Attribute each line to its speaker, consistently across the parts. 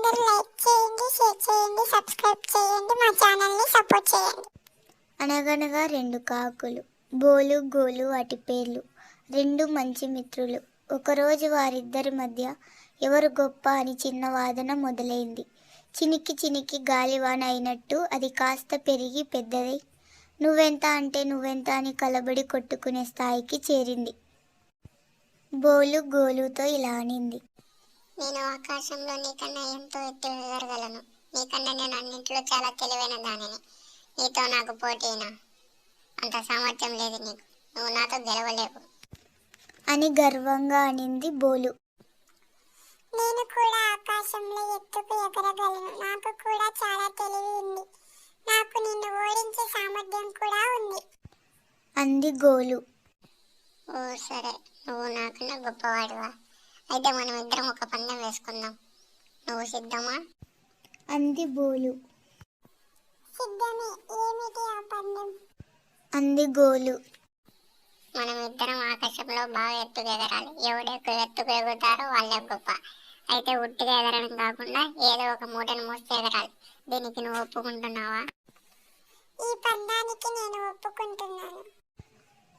Speaker 1: అందరూ లైక్ చేయండి, షేర్ చేయండి, సబ్స్క్రైబ్ చేయండి, మా ఛానల్ని సపోర్ట్ చేయండి.
Speaker 2: అనగనగా రెండు కాకులు, బోలు గోలు వాటి పేర్లు. రెండు మంచి మిత్రులు. ఒకరోజు వారిద్దరి మధ్య ఎవరు గొప్ప అని చిన్న వాదన మొదలైంది. చినికి చినికి గాలివాన అయినట్టు అది కాస్త పెరిగి పెద్దదై నువ్వెంత అంటే నువ్వెంత అని కలబడి కొట్టుకునే స్థాయికి చేరింది. బోలు గోలుతో ఇలా అనింది.
Speaker 1: నేను ఆకాశంలో నీకన్నా ఎంతో ఎత్తు ఎగరగలను. నీకన్నా నేను అన్నింటిలో చాలా తెలివైన దానిని. నీతో నాకు పోటీనా? అంత సామర్థ్యం లేదు నీకు. నువ్వు నాతో గెలవలేవు
Speaker 2: అని గర్వంగా అనింది బోలు.
Speaker 1: నేను కూడా ఆకాశంలో ఎత్తుకు ఎగరగలను. నాకు కూడా చాలా తెలివి ఉంది. నాకు నిన్ను ఓడించే సామర్థ్యం కూడా ఉంది
Speaker 2: అంది గోలు.
Speaker 1: ఓ సరే, నువ్వు నాకన్నా గొప్పవాడివా? అయితే మనం ఇద్దరం ఒక పందెం వేసుకుందాం. నువ్వు సిద్ధమా?
Speaker 2: అంది బోలు.
Speaker 1: సిద్ధమే. ఏమిటి ఆ పందెం?
Speaker 2: అంది గోలు.
Speaker 1: మనం ఇద్దరం ఆకాశంలో బాగా ఎత్తుకు ఎగరాలి. ఎవడెక్కువ ఎత్తుకు ఎగురుతారో వాళ్ళే గొప్ప. అయితే ఉట్టిగా ఎగరడం కాకుండా ఏదో ఒక మూటను మోస్తే ఎగరాలి. దీనికి నువ్వు ఒప్పుకుంటున్నావా? ఈ పందానికి నేను ఒప్పుకుంటున్నాను.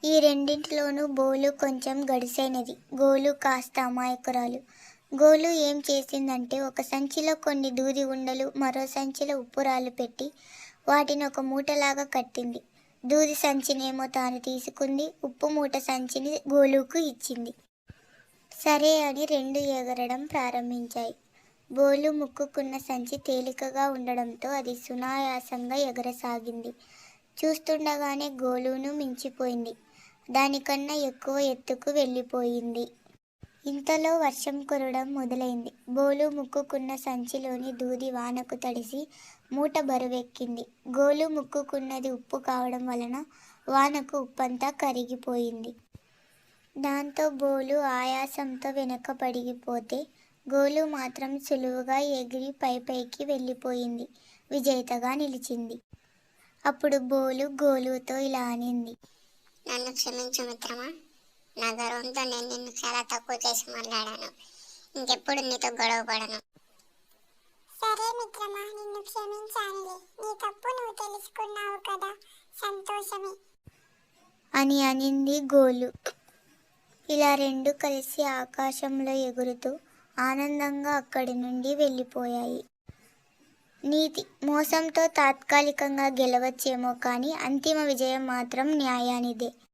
Speaker 2: ఈ రెండింటిలోనూ బోలు కొంచెం గడిసైనది. గోలు కాస్త అమాయకురాలు. గోలు ఏం చేసిందంటే ఒక సంచిలో కొన్ని దూది ఉండలు, మరో సంచిలో ఉప్పురాళ్ళు పెట్టి వాటిని ఒక మూటలాగా కట్టింది. దూది సంచినేమో తాను తీసుకుంది, ఉప్పు మూట సంచిని గోలుకు ఇచ్చింది. సరే అని రెండు ఎగరడం ప్రారంభించాయి. బోలు ముక్కుకున్న సంచి తేలికగా ఉండడంతో అది సునాయాసంగా ఎగరసాగింది. చూస్తుండగానే గోలును మించిపోయింది. దానికన్నా ఎక్కువ ఎత్తుకు వెళ్ళిపోయింది. ఇంతలో వర్షం కురవడం మొదలైంది. బోలు ముక్కుకున్న సంచిలోని దూది వానకు తడిసి మూట బరువెక్కింది. గోలు ముక్కుకున్నది ఉప్పు కావడం వలన వానకు ఉప్పంతా కరిగిపోయింది. దాంతో బోలు ఆయాసంతో వెనకపడిపోతే గోలు మాత్రం సులువుగా ఎగిరి పైకి వెళ్ళిపోయింది. విజేతగా నిలిచింది. అప్పుడు బోలు గోలుతో ఇలా అనింది.
Speaker 1: నన్ను క్షమించు మిత్రమా. నా గర్వంతో నేను నిన్ను చాలా తక్కువ చేసి మాట్లాడాను. ఇంకెప్పుడు నీతో గొడవ పడను. సరే మిత్రమా, నిన్ను క్షమించానులే. నీ తప్పు నువ్వు తెలుసుకున్నావు కదా, సంతోషమే
Speaker 2: అని అనింది గోలు. ఇలా రెండు కలిసి ఆకాశంలో ఎగురుతూ ఆనందంగా అక్కడి నుండి వెళ్ళిపోయాయి. నీతి: మోసంతో తాత్కాలికంగా గెలవచ్చేమో కానీ అంతిమ విజయం మాత్రం న్యాయానిదే.